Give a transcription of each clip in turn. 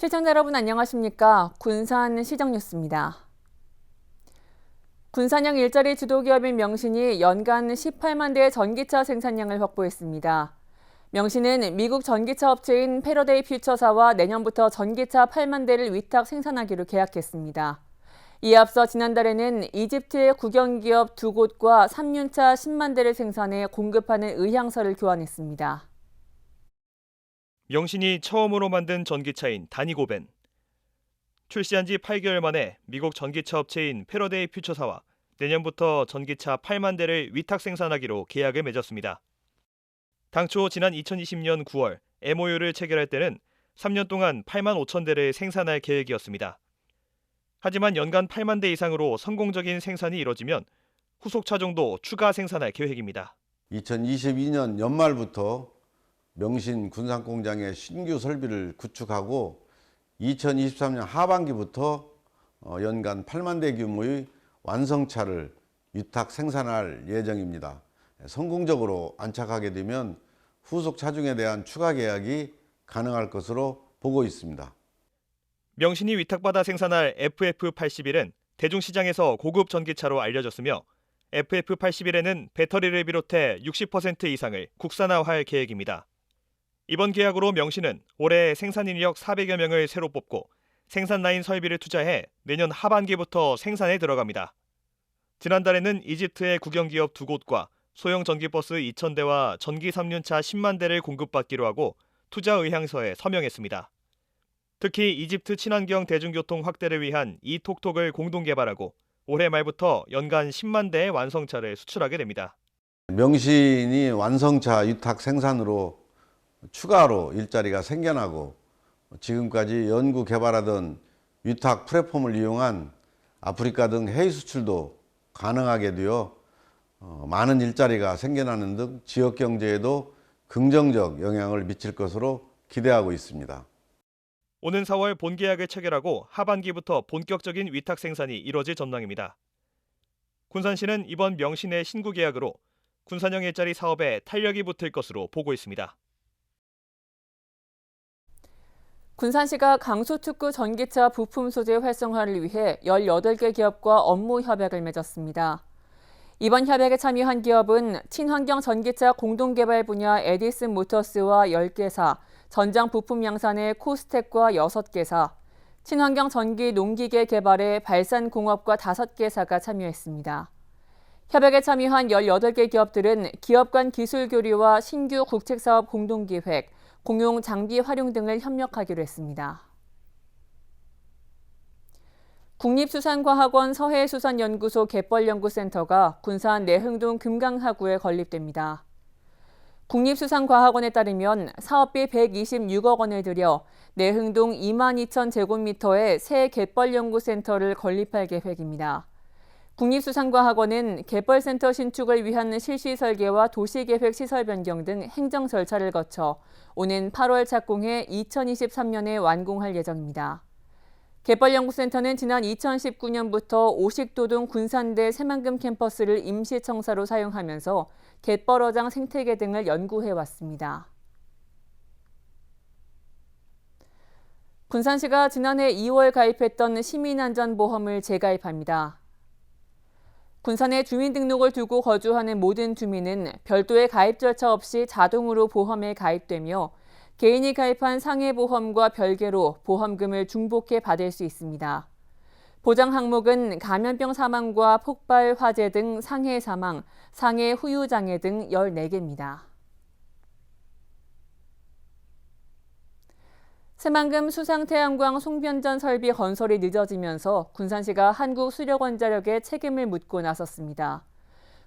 시청자 여러분 안녕하십니까? 군산 시정뉴스입니다. 군산형 일자리 주도기업인 명신이 연간 18만 대의 전기차 생산량을 확보했습니다. 명신은 미국 전기차 업체인 패러데이 퓨처사와 내년부터 전기차 8만 대를 위탁 생산하기로 계약했습니다. 이에 앞서 지난달에는 이집트의 국영기업 2곳과 3륜차 10만 대를 생산해 공급하는 의향서를 교환했습니다. 명신이 처음으로 만든 전기차인 다니고벤. 출시한 지 8개월 만에 미국 전기차 업체인 패러데이 퓨처사와 내년부터 전기차 8만 대를 위탁 생산하기로 계약을 맺었습니다. 당초 지난 2020년 9월 MOU를 체결할 때는 3년 동안 8만 5천 대를 생산할 계획이었습니다. 하지만 연간 8만 대 이상으로 성공적인 생산이 이뤄지면 후속 차종도 추가 생산할 계획입니다. 2022년 연말부터 명신 군산공장의 신규 설비를 구축하고 2023년 하반기부터 연간 8만 대 규모의 완성차를 위탁 생산할 예정입니다. 성공적으로 안착하게 되면 후속 차종에 대한 추가 계약이 가능할 것으로 보고 있습니다. 명신이 위탁받아 생산할 FF81은 대중시장에서 고급 전기차로 알려졌으며 FF81에는 배터리를 비롯해 60% 이상을 국산화할 계획입니다. 이번 계약으로 명신은 올해 생산 인력 400여 명을 새로 뽑고 생산 라인 설비를 투자해 내년 하반기부터 생산에 들어갑니다. 지난달에는 이집트의 국영기업 2곳과 소형 전기버스 2,000대와 전기 3륜차 10만 대를 공급받기로 하고 투자 의향서에 서명했습니다. 특히 이집트 친환경 대중교통 확대를 위한 이톡톡을 공동 개발하고 올해 말부터 연간 10만 대의 완성차를 수출하게 됩니다. 명신이 완성차 위탁 생산으로 추가로 일자리가 생겨나고 지금까지 연구 개발하던 위탁 플랫폼을 이용한 아프리카 등 해외 수출도 가능하게 되어 많은 일자리가 생겨나는 등 지역 경제에도 긍정적 영향을 미칠 것으로 기대하고 있습니다. 오는 4월 본계약을 체결하고 하반기부터 본격적인 위탁 생산이 이뤄질 전망입니다. 군산시는 이번 명신의 신구 계약으로 군산형 일자리 사업에 탄력이 붙을 것으로 보고 있습니다. 군산시가 강수특구 전기차 부품 소재 활성화를 위해 18개 기업과 업무 협약을 맺었습니다. 이번 협약에 참여한 기업은 친환경 전기차 공동개발 분야 에디슨 모터스와 10개사, 전장 부품 양산의 코스텍과 6개사, 친환경 전기 농기계 개발에 발산공업과 5개사가 참여했습니다. 협약에 참여한 18개 기업들은 기업 간 기술 교류와 신규 국책사업 공동기획, 공용 장비 활용 등을 협력하기로 했습니다. 국립수산과학원 서해수산연구소 갯벌연구센터가 군산 내흥동 금강하구에 건립됩니다. 국립수산과학원에 따르면 사업비 126억 원을 들여 내흥동 22,000제곱미터의 새 갯벌연구센터를 건립할 계획입니다. 국립수산과학원은 갯벌센터 신축을 위한 실시 설계와 도시계획 시설 변경 등 행정 절차를 거쳐 오는 8월 착공해 2023년에 완공할 예정입니다. 갯벌연구센터는 지난 2019년부터 오식도동 군산대 새만금 캠퍼스를 임시청사로 사용하면서 갯벌어장 생태계 등을 연구해왔습니다. 군산시가 지난해 2월 가입했던 시민안전보험을 재가입합니다. 군산에 주민등록을 두고 거주하는 모든 주민은 별도의 가입 절차 없이 자동으로 보험에 가입되며 개인이 가입한 상해보험과 별개로 보험금을 중복해 받을 수 있습니다. 보장 항목은 감염병 사망과 폭발, 화재 등 상해 사망, 상해 후유 장애 등 14개입니다. 새만금 수상태양광 송변전 설비 건설이 늦어지면서 군산시가 한국수력원자력에 책임을 묻고 나섰습니다.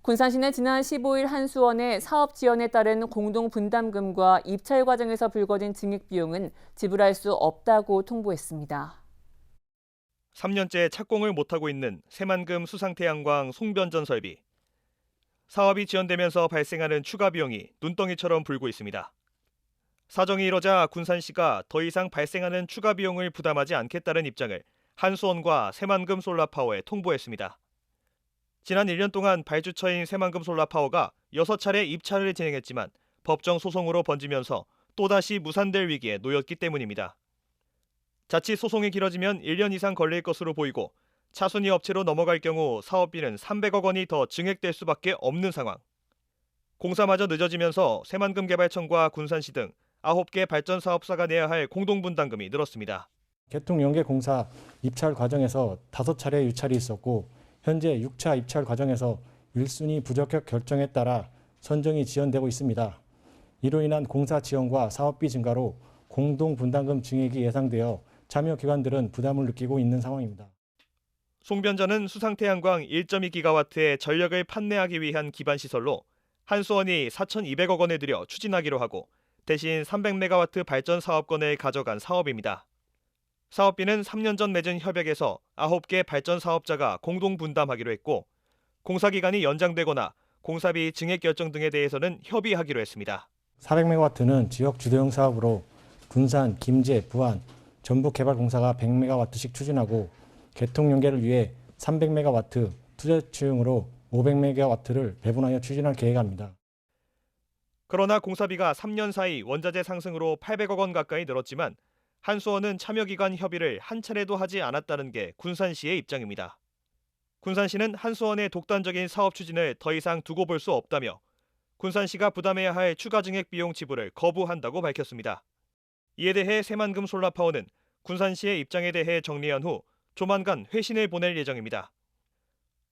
군산시는 지난 15일 한수원에 사업 지연에 따른 공동분담금과 입찰 과정에서 불거진 증액비용은 지불할 수 없다고 통보했습니다. 3년째 착공을 못하고 있는 새만금 수상태양광 송변전 설비. 사업이 지연되면서 발생하는 추가 비용이 눈덩이처럼 불고 있습니다. 사정이 이뤄자 군산시가 더 이상 발생하는 추가 비용을 부담하지 않겠다는 입장을 한수원과 새만금 솔라파워에 통보했습니다. 지난 1년 동안 발주처인 새만금 솔라파워가 6차례 입찰을 진행했지만 법정 소송으로 번지면서 또다시 무산될 위기에 놓였기 때문입니다. 자칫 소송이 길어지면 1년 이상 걸릴 것으로 보이고 차순위 업체로 넘어갈 경우 사업비는 300억 원이 더 증액될 수밖에 없는 상황. 공사마저 늦어지면서 새만금개발청과 군산시 등 9개 발전사업사가 내야 할 공동분담금이 늘었습니다. 개통연계 공사 입찰 과정에서 5차례 유찰이 있었고 현재 6차 입찰 과정에서 1순위 부적격 결정에 따라 선정이 지연되고 있습니다. 이로 인한 공사 지연과 사업비 증가로 공동분담금 증액이 예상되어 참여 기관들은 부담을 느끼고 있는 상황입니다. 송변전은 수상태양광 1.2기가와트의 전력을 판매하기 위한 기반시설로 한수원이 4,200억 원을 들여 추진하기로 하고 대신 300메가와트 발전 사업권을 가져간 사업입니다. 사업비는 3년 전 맺은 협약에서 9개 발전 사업자가 공동 분담하기로 했고 공사기간이 연장되거나 공사비 증액 결정 등에 대해서는 협의하기로 했습니다. 400메가와트는 지역 주도형 사업으로 군산, 김제, 부안, 전북개발공사가 100메가와트씩 추진하고 개통 연계를 위해 300메가와트 투자치용으로 500메가와트를 배분하여 추진할 계획입니다. 그러나 공사비가 3년 사이 원자재 상승으로 800억 원 가까이 늘었지만 한수원은 참여기관 협의를 한 차례도 하지 않았다는 게 군산시의 입장입니다. 군산시는 한수원의 독단적인 사업 추진을 더 이상 두고 볼 수 없다며 군산시가 부담해야 할 추가 증액 비용 지불을 거부한다고 밝혔습니다. 이에 대해 새만금솔라파워는 군산시의 입장에 대해 정리한 후 조만간 회신을 보낼 예정입니다.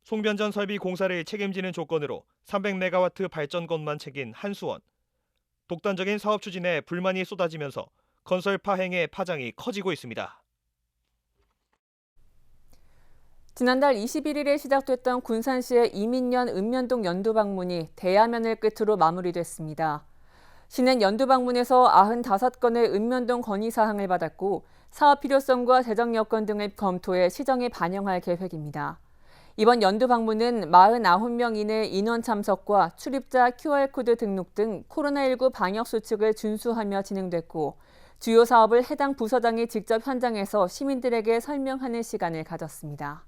송변전 설비 공사를 책임지는 조건으로 300메가와트 발전권만 챙긴 한수원. 독단적인 사업 추진에 불만이 쏟아지면서 건설 파행의 파장이 커지고 있습니다. 지난달 21일에 시작됐던 군산시의 이민년 읍면동 연두 방문이 대야면을 끝으로 마무리됐습니다. 시는 연두 방문에서 95건의 읍면동 건의사항을 받았고 사업 필요성과 재정 여건 등을 검토해 시정에 반영할 계획입니다. 이번 연두 방문은 49명 이내 인원 참석과 출입자 QR코드 등록 등 코로나19 방역 수칙을 준수하며 진행됐고 주요 사업을 해당 부서장이 직접 현장에서 시민들에게 설명하는 시간을 가졌습니다.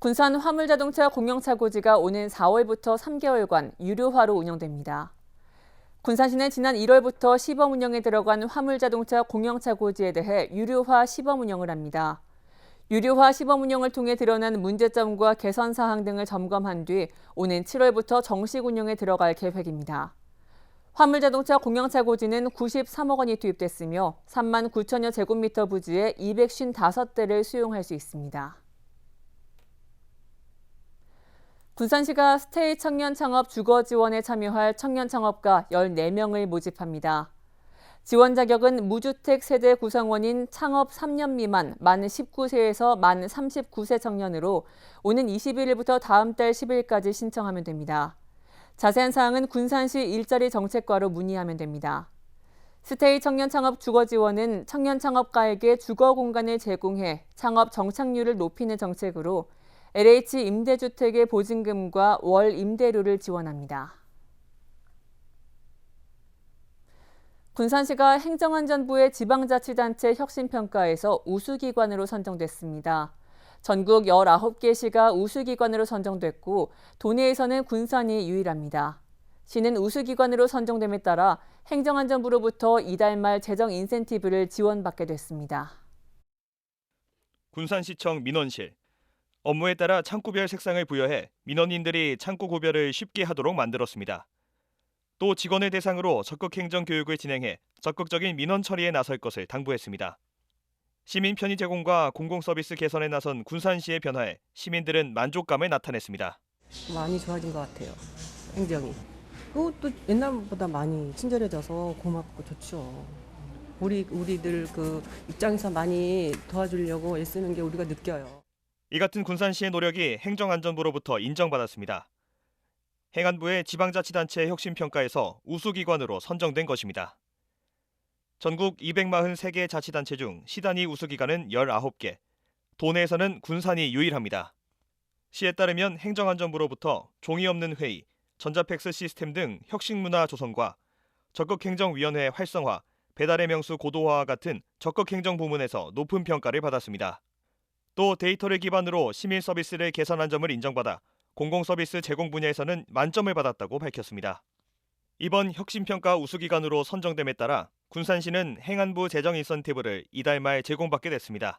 군산 화물자동차 공영차고지가 오는 4월부터 3개월간 유료화로 운영됩니다. 군산시는 지난 1월부터 시범 운영에 들어간 화물자동차 공영차고지에 대해 유료화 시범 운영을 합니다. 유료화 시범 운영을 통해 드러난 문제점과 개선 사항 등을 점검한 뒤 오는 7월부터 정식 운영에 들어갈 계획입니다. 화물자동차 공영차고지는 93억 원이 투입됐으며 3만 9천여 제곱미터 부지에 255대를 수용할 수 있습니다. 군산시가 스테이 청년 창업 주거 지원에 참여할 청년 창업가 14명을 모집합니다. 지원 자격은 무주택 세대 구성원인 창업 3년 미만 만 19세에서 만 39세 청년으로 오는 21일부터 다음 달 10일까지 신청하면 됩니다. 자세한 사항은 군산시 일자리 정책과로 문의하면 됩니다. 스테이 청년 창업 주거 지원은 청년 창업가에게 주거 공간을 제공해 창업 정착률을 높이는 정책으로 LH 임대주택의 보증금과 월 임대료를 지원합니다. 군산시가 행정안전부의 지방자치단체 혁신평가에서 우수기관으로 선정됐습니다. 전국 19개 시가 우수기관으로 선정됐고 도내에서는 군산이 유일합니다. 시는 우수기관으로 선정됨에 따라 행정안전부로부터 이달 말 재정 인센티브를 지원받게 됐습니다. 군산시청 민원실. 업무에 따라 창구별 색상을 부여해 민원인들이 창구 구별을 쉽게 하도록 만들었습니다. 또 직원을 대상으로 적극 행정 교육을 진행해 적극적인 민원 처리에 나설 것을 당부했습니다. 시민 편의 제공과 공공 서비스 개선에 나선 군산시의 변화에 시민들은 만족감을 나타냈습니다. 많이 좋아진 것 같아요. 행정이. 그것도 옛날보다 많이 친절해져서 고맙고 좋죠. 우리들 그 입장에서 많이 도와주려고 애쓰는 게 우리가 느껴요. 이 같은 군산시의 노력이 행정안전부로부터 인정받았습니다. 행안부의 지방자치단체 혁신평가에서 우수기관으로 선정된 것입니다. 전국 243개 자치단체 중 시단위 우수기관은 19개, 도내에서는 군산이 유일합니다. 시에 따르면 행정안전부로부터 종이 없는 회의, 전자팩스 시스템 등 혁신문화 조성과 적극행정위원회 활성화, 배달의 명수 고도화와 같은 적극행정 부문에서 높은 평가를 받았습니다. 또 데이터를 기반으로 시민 서비스를 개선한 점을 인정받아 공공서비스 제공 분야에서는 만점을 받았다고 밝혔습니다. 이번 혁신평가 우수기관으로 선정됨에 따라 군산시는 행안부 재정 인센티브를 이달 말 제공받게 됐습니다.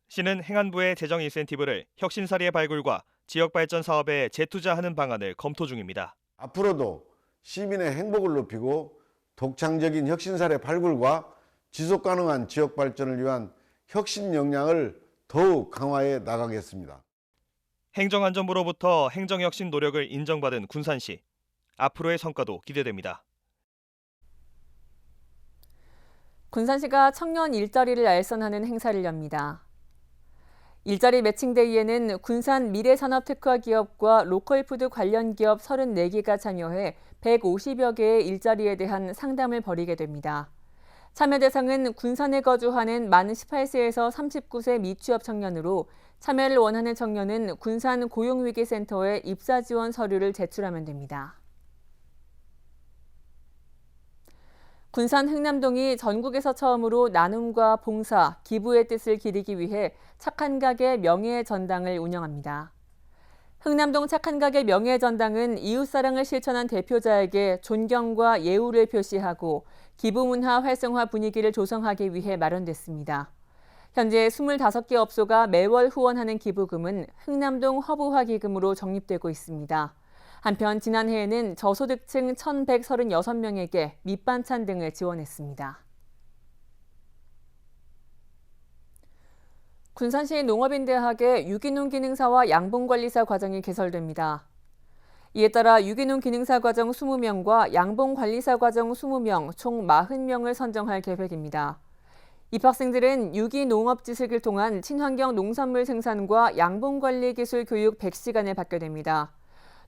시는 행안부의 재정 인센티브를 혁신사례 발굴과 지역발전 사업에 재투자하는 방안을 검토 중입니다. 앞으로도 시민의 행복을 높이고 독창적인 혁신사례 발굴과 지속가능한 지역발전을 위한 혁신 역량을 더욱 강화해 나가겠습니다. 행정안전부로부터 행정혁신 노력을 인정받은 군산시. 앞으로의 성과도 기대됩니다. 군산시가 청년 일자리를 알선하는 행사를 엽니다. 일자리 매칭데이에는 군산 미래산업특화 기업과 로컬푸드 관련 기업 34개가 참여해 150여 개의 일자리에 대한 상담을 벌이게 됩니다. 참여 대상은 군산에 거주하는 만 18세에서 39세 미취업 청년으로 참여를 원하는 청년은 군산 고용위기센터에 입사 지원 서류를 제출하면 됩니다. 군산 흥남동이 전국에서 처음으로 나눔과 봉사, 기부의 뜻을 기리기 위해 착한 가게 명예의 전당을 운영합니다. 흥남동 착한 가게 명예의 전당은 이웃사랑을 실천한 대표자에게 존경과 예우를 표시하고 기부문화 활성화 분위기를 조성하기 위해 마련됐습니다. 현재 25개 업소가 매월 후원하는 기부금은 흥남동 허브화 기금으로 적립되고 있습니다. 한편 지난해에는 저소득층 1,136명에게 밑반찬 등을 지원했습니다. 군산시 농업인대학의 유기농 기능사와 양봉관리사 과정이 개설됩니다. 이에 따라 유기농 기능사 과정 20명과 양봉관리사 과정 20명, 총 40명을 선정할 계획입니다. 입학생들은 유기농업 지식을 통한 친환경 농산물 생산과 양봉관리 기술 교육 100시간을 받게 됩니다.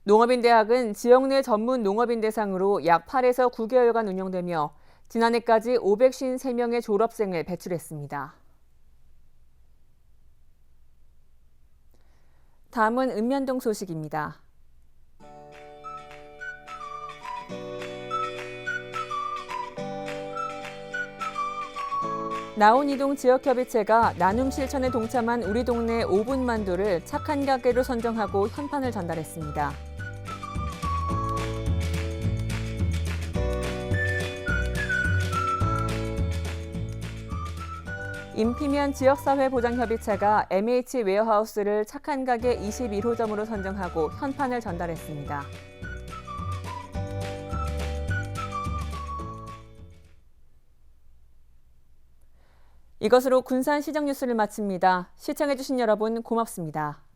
농업인대학은 지역 내 전문 농업인 대상으로 약 8에서 9개월간 운영되며 지난해까지 553명의 졸업생을 배출했습니다. 다음은 읍면동 소식입니다. 나온이동 지역협의체가 나눔 실천에 동참한 우리 동네 5분 만두를 착한 가게로 선정하고 현판을 전달했습니다. 임피면 지역사회보장협의체가 MH 웨어하우스를 착한 가게 21호점으로 선정하고 현판을 전달했습니다. 이것으로 군산시정 뉴스를 마칩니다. 시청해주신 여러분 고맙습니다.